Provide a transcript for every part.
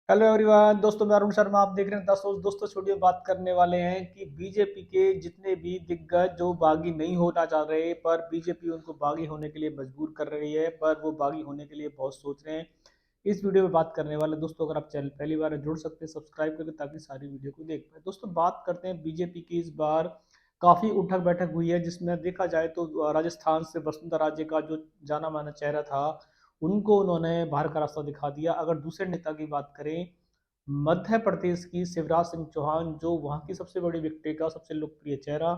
Hello everyone, दोस्तों मैं अरुण शर्मा। आप देख रहे हैं 10 रोज। दोस्तों छोड़िए, बात करने वाले हैं कि बीजेपी के जितने भी दिग्गज जो बागी नहीं होना चाह रहे, पर बीजेपी उनको बागी होने के लिए मजबूर कर रही है, पर वो बागी होने के लिए बहुत सोच रहे हैं। इस वीडियो में बात करने वाले दोस्तों, अगर आप चैनल पहली बार जुड़ सकते हैं सब्सक्राइब करके, ताकि सारी वीडियो को देख पाए। दोस्तों बात करते हैं बीजेपी की। इस बार काफी उठक बैठक हुई है, जिसमें देखा जाए तो राजस्थान से वसुंधरा राजे का जो जाना माना चेहरा था, उनको उन्होंने बाहर का रास्ता दिखा दिया। अगर दूसरे नेता की बात करें, मध्य प्रदेश की शिवराज सिंह चौहान, जो वहां की सबसे बड़ी विक्ट्री का सबसे लोकप्रिय चेहरा,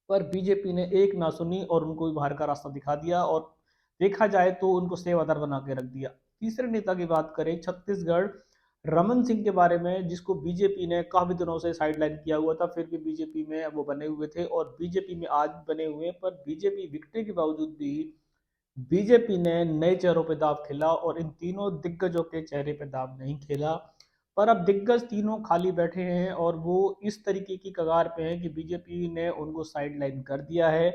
पर बीजेपी ने एक ना सुनी और उनको भी बाहर का रास्ता दिखा दिया, और देखा जाए तो उनको सेवादार बना के रख दिया। तीसरे नेता की बात करें, छत्तीसगढ़, रमन सिंह के बारे में, जिसको बीजेपी ने काफी दिनों से साइडलाइन किया हुआ था, फिर भी बीजेपी में वो बने हुए थे और बीजेपी में आज बने हुए हैं। पर बीजेपी विक्ट्री के बावजूद भी बीजेपी ने नए चेहरों पे दाव खेला और इन तीनों दिग्गजों के चेहरे पे दाव नहीं खेला। पर अब दिग्गज तीनों खाली बैठे हैं और वो इस तरीके की कगार पे हैं कि बीजेपी ने उनको साइडलाइन कर दिया है,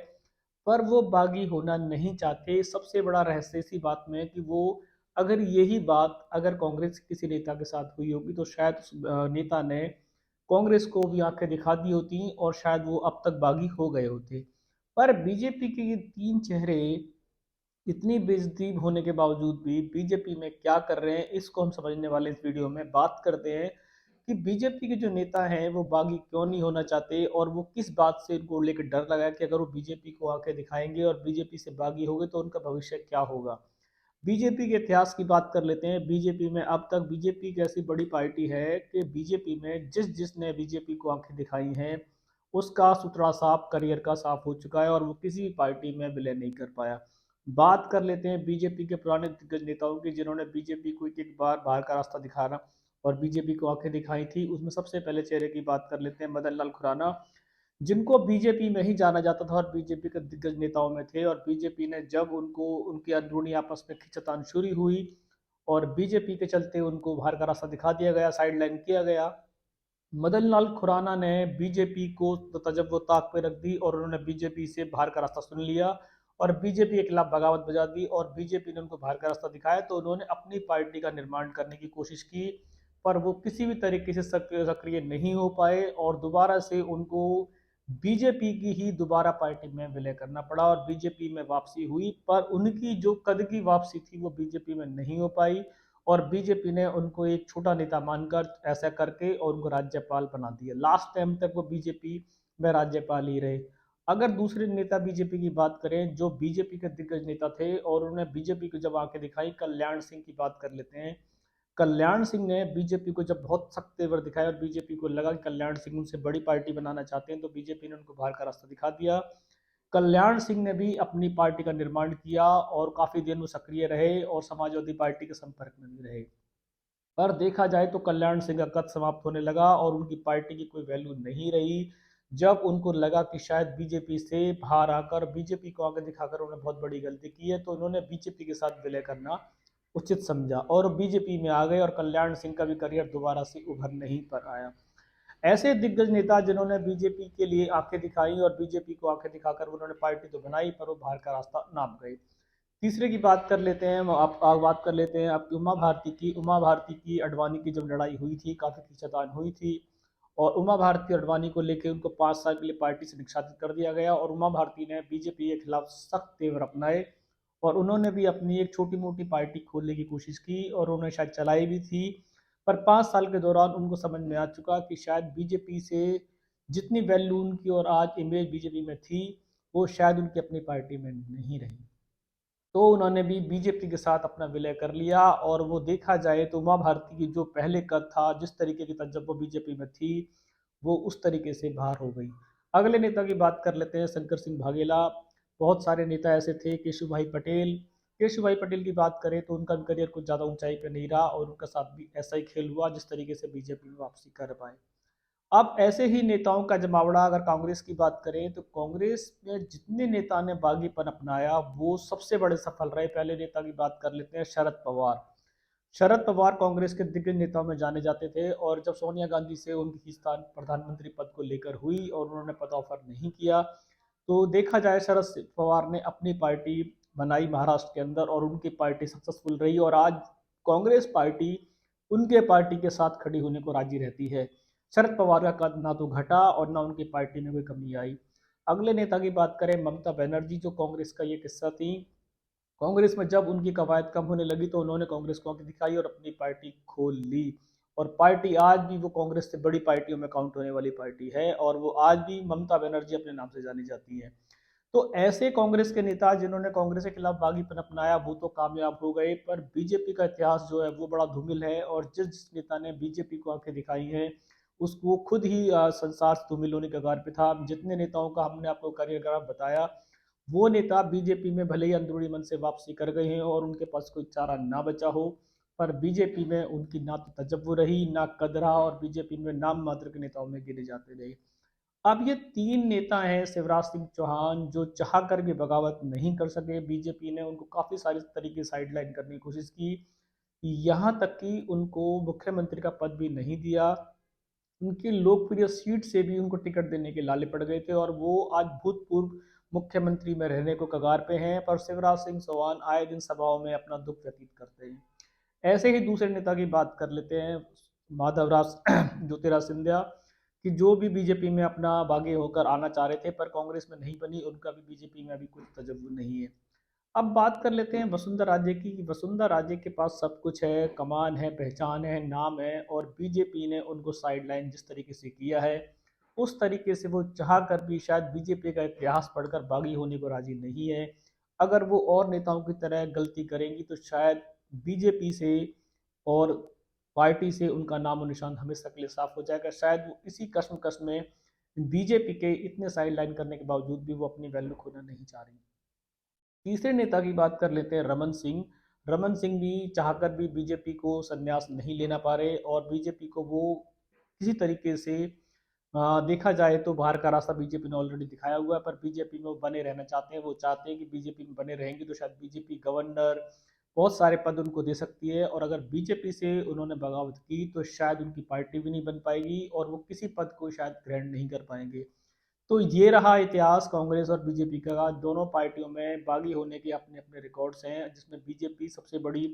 पर वो बागी होना नहीं चाहते। सबसे बड़ा रहस्य इसी बात में है कि वो, अगर यही बात अगर कांग्रेस के किसी नेता के साथ हुई होगी, तो शायद उस नेता ने कांग्रेस को भी आंखें दिखा दी होती और शायद वो अब तक बागी हो गए होते। पर बीजेपी के ये तीन चेहरे इतनी बेइज्जती होने के बावजूद भी बीजेपी में क्या कर रहे हैं, इसको हम समझने वाले इस वीडियो में बात करते हैं कि बीजेपी के जो नेता हैं वो बागी क्यों नहीं होना चाहते, और वो किस बात से इनको लेकर डर लगा है कि अगर वो बीजेपी को आके दिखाएंगे और बीजेपी से बागी हो गए तो उनका भविष्य क्या होगा। बीजेपी के इतिहास की बात कर लेते हैं। बीजेपी में अब तक बीजेपी एक ऐसी बड़ी पार्टी है कि बीजेपी में जिसने बीजेपी को आंखें दिखाई हैं, उसका सुथरा साफ करियर का साफ हो चुका है और वो किसी भी पार्टी में विलय नहीं कर पाया। बात कर लेते हैं बीजेपी के पुराने दिग्गज नेताओं की, जिन्होंने बीजेपी को एक एक बार बाहर का रास्ता दिखाना और बीजेपी को आंखें दिखाई थी। उसमें सबसे पहले चेहरे की बात कर लेते हैं, मदन लाल खुराना, जिनको बीजेपी में ही जाना जाता था और बीजेपी के दिग्गज नेताओं में थे। और बीजेपी ने जब उनको उनकी अंदरूनी आपस में खींचतान शुरू हुई और बीजेपी के चलते उनको बाहर का रास्ता दिखा दिया गया, साइडलाइन किया गया, मदन लाल खुराना ने बीजेपी को तजब वो ताक पे रख दी और उन्होंने बीजेपी से बाहर का रास्ता सुन लिया और बीजेपी के खिलाफ बगावत बजा दी और बीजेपी ने उनको बाहर का रास्ता दिखाया। तो उन्होंने अपनी पार्टी का निर्माण करने की कोशिश की, पर वो किसी भी तरीके से सक्रिय नहीं हो पाए और दोबारा से उनको बीजेपी की ही दोबारा पार्टी में विलय करना पड़ा और बीजेपी में वापसी हुई। पर उनकी जो कद की वापसी थी वो बीजेपी में नहीं हो पाई और बीजेपी ने उनको एक छोटा नेता मानकर ऐसा करके और उनको राज्यपाल बना दिया। लास्ट टाइम तक वो बीजेपी में राज्यपाल ही रहे। अगर दूसरे नेता बीजेपी की बात करें, जो बीजेपी के दिग्गज नेता थे और उन्होंने बीजेपी को जब आके दिखाई, कल्याण सिंह की बात कर लेते हैं। कल्याण सिंह ने बीजेपी को जब बहुत सख्त तेवर दिखाया और बीजेपी को लगा कि कल्याण सिंह उनसे बड़ी पार्टी बनाना चाहते हैं, तो बीजेपी ने उनको बाहर का रास्ता दिखा दिया। कल्याण सिंह ने भी अपनी पार्टी का निर्माण किया और काफी दिन वो सक्रिय रहे और समाजवादी पार्टी के संपर्क में भी रहे। पर देखा जाए तो कल्याण सिंह का कद समाप्त होने लगा और उनकी पार्टी की कोई वैल्यू नहीं रही। जब उनको लगा कि शायद बीजेपी से बाहर आकर बीजेपी को आगे दिखाकर उन्होंने बहुत बड़ी गलती की है, तो उन्होंने बीजेपी के साथ विलय करना उचित समझा और बीजेपी में आ गए और कल्याण सिंह का भी करियर दोबारा से उभर नहीं पर आया। ऐसे दिग्गज नेता जिन्होंने बीजेपी के लिए आंखें दिखाई और बीजेपी को आंखें दिखाकर उन्होंने पार्टी तो बनाई, पर वो बाहर का रास्ता नाप गए। तीसरे की बात कर लेते हैं, आप बात कर लेते हैं आपकी उमा भारती की। उमा भारती की अडवाणी की जब लड़ाई हुई थी, काफी खींचातान हुई थी और उमा भारती अडवाणी को लेकर उनको 5 साल के लिए पार्टी से निष्कासित कर दिया गया और उमा भारती ने बीजेपी के खिलाफ सख्त तेवर अपनाए और उन्होंने भी अपनी एक छोटी मोटी पार्टी खोलने की कोशिश की और उन्होंने शायद चलाई भी थी। पर 5 साल के दौरान उनको समझ में आ चुका कि शायद बीजेपी से जितनी वैल्यू उनकी और आज इमेज बीजेपी में थी, वो शायद उनकी अपनी पार्टी में नहीं रही। तो उन्होंने भी बीजेपी के साथ अपना विलय कर लिया और वो देखा जाए तो उमा भारती की जो पहले कद था, जिस तरीके की तब जब वो बीजेपी में थी, वो उस तरीके से बाहर हो गई। अगले नेता की बात कर लेते हैं, शंकर सिंह भागेला। बहुत सारे नेता ऐसे थे, केशु भाई पटेल। केशु भाई पटेल की बात करें तो उनका भी करियर कुछ ज़्यादा ऊंचाई पे नहीं रहा और उनका साथ भी ऐसा ही खेल हुआ जिस तरीके से बीजेपी में वापसी कर पाए। अब ऐसे ही नेताओं का जमावड़ा अगर कांग्रेस की बात करें, तो कांग्रेस में जितने नेता ने बागीपन अपनाया वो सबसे बड़े सफल रहे। पहले नेता की बात कर लेते हैं, शरद पवार। शरद पवार कांग्रेस के दिग्गज नेताओं में जाने जाते थे और जब सोनिया गांधी से उनकी खींचतान प्रधानमंत्री पद को लेकर हुई और उन्होंने पद ऑफर नहीं किया, तो देखा जाए शरद पवार ने अपनी पार्टी बनाई महाराष्ट्र के अंदर और उनकी पार्टी सक्सेसफुल रही और आज कांग्रेस पार्टी उनके पार्टी के साथ खड़ी होने को राजी रहती है। शरद पवार का कद ना तो घटा और ना उनकी पार्टी में कोई कमी आई। अगले नेता की बात करें, ममता बनर्जी, जो कांग्रेस का ये किस्सा थी। कांग्रेस में जब उनकी कवायद कम होने लगी तो उन्होंने कांग्रेस को आंखें दिखाई और अपनी पार्टी खोल ली। और पार्टी आज भी वो कांग्रेस से बड़ी पार्टियों में काउंट होने वाली पार्टी है और वो आज भी ममता बनर्जी अपने नाम से जानी जाती है। तो ऐसे कांग्रेस के नेता जिन्होंने कांग्रेस के खिलाफ बागीपन अपनाया वो तो कामयाब हो गए, पर बीजेपी का इतिहास जो है वो बड़ा धूमिल है। और जिस नेता ने बीजेपी को आंखें दिखाई हैं उसको खुद ही संसार से धूमिल होने के कगार पे था। जितने नेताओं का हमने आपको कार्यक्रम बताया, वो नेता बीजेपी में भले ही अंदरूनी मन से वापसी कर गए हैं और उनके पास कोई चारा ना बचा हो, पर बीजेपी में उनकी ना तो तजब्बुर रही ना कद रहा और बीजेपी में नाम मात्र के नेताओं में गिने जाते रहे। अब ये तीन नेता हैं, शिवराज सिंह चौहान, जो चाह कर भी बगावत नहीं कर सके। बीजेपी ने उनको काफ़ी सारे तरीके साइडलाइन करने की कोशिश की, यहाँ तक कि उनको मुख्यमंत्री का पद भी नहीं दिया। उनकी लोकप्रिय सीट से भी उनको टिकट देने के लाले पड़ गए थे और वो आज भूतपूर्व मुख्यमंत्री में रहने को कगार पे हैं। पर शिवराज सिंह चौहान आए दिन सभाओं में अपना दुख व्यतीत करते हैं। ऐसे ही दूसरे नेता की बात कर लेते हैं, माधवराव ज्योतिराव सिंधिया, कि जो भी बीजेपी में अपना बागी होकर आना चाह रहे थे पर कांग्रेस में नहीं बनी, उनका भी बीजेपी में अभी कुछ तजव्वुर नहीं है। अब बात कर लेते हैं वसुंधरा राजे की। वसुंधरा राजे के पास सब कुछ है, कमान है, पहचान है, नाम है, और बीजेपी ने उनको साइडलाइन जिस तरीके से किया है उस तरीके से वो चाह कर भी शायद बीजेपी का इतिहास पढ़कर बागी होने को राजी नहीं है। अगर वो और नेताओं की तरह गलती करेंगी तो शायद बीजेपी से और पार्टी से उनका नामो निशान हमेशा के लिए साफ हो जाएगा। शायद वो इसी कश्मकश में बीजेपी के इतने साइडलाइन करने के बावजूद भी वो अपनी वैल्यू खोना नहीं चाह रही। तीसरे नेता की बात कर लेते हैं, रमन सिंह। रमन सिंह भी चाहकर भी बीजेपी को संन्यास नहीं लेना पा रहे और बीजेपी को वो किसी तरीके से देखा जाए तो बाहर का रास्ता बीजेपी ने ऑलरेडी दिखाया हुआ है, पर बीजेपी में वो बने रहना चाहते हैं। वो चाहते हैं कि बीजेपी में बने रहेंगे तो शायद बीजेपी गवर्नर बहुत सारे पद उनको दे सकती है, और अगर बीजेपी से उन्होंने बगावत की तो शायद उनकी पार्टी भी नहीं बन पाएगी और वो किसी पद को शायद ग्रहण नहीं कर पाएंगे। तो ये रहा इतिहास कांग्रेस और बीजेपी का। दोनों पार्टियों में बागी होने के अपने अपने रिकॉर्ड्स हैं, जिसमें बीजेपी सबसे बड़ी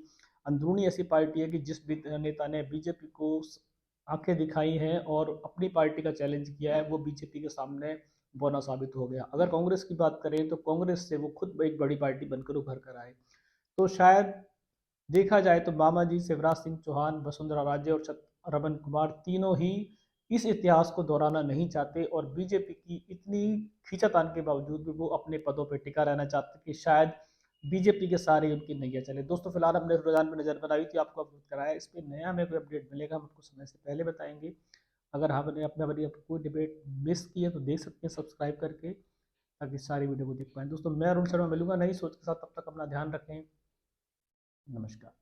अंदरूनी ऐसी पार्टी है कि जिस भी नेता ने बीजेपी को आंखें दिखाई हैं और अपनी पार्टी का चैलेंज किया है वो बीजेपी के सामने बौना साबित हो गया। अगर कांग्रेस की बात करें तो कांग्रेस से वो खुद एक बड़ी पार्टी बनकर उभर कर आए। तो शायद देखा जाए तो मामा जी, शिवराज सिंह चौहान, वसुंधरा राजे और रमन कुमार तीनों ही इस इतिहास को दोहराना नहीं चाहते और बीजेपी की इतनी खींचातान के बावजूद भी वो अपने पदों पर टिका रहना चाहते कि शायद बीजेपी के सारे उनकी नैया चले। दोस्तों फिलहाल हमने रुझान पर नजर बनाई थी, आपको अवगत कराया। इस पर नया हमें कोई अपडेट मिलेगा हम आपको समय से पहले बताएंगे। अगर हमने अपने बड़ी कोई डिबेट मिस की है तो देख सकते हैं सब्सक्राइब करके, ताकि सारी वीडियो को देख पाएँ। दोस्तों मैं अरुण शर्मा मिलूंगा नई सोच के साथ, तब तक अपना ध्यान रखें। नमस्कार।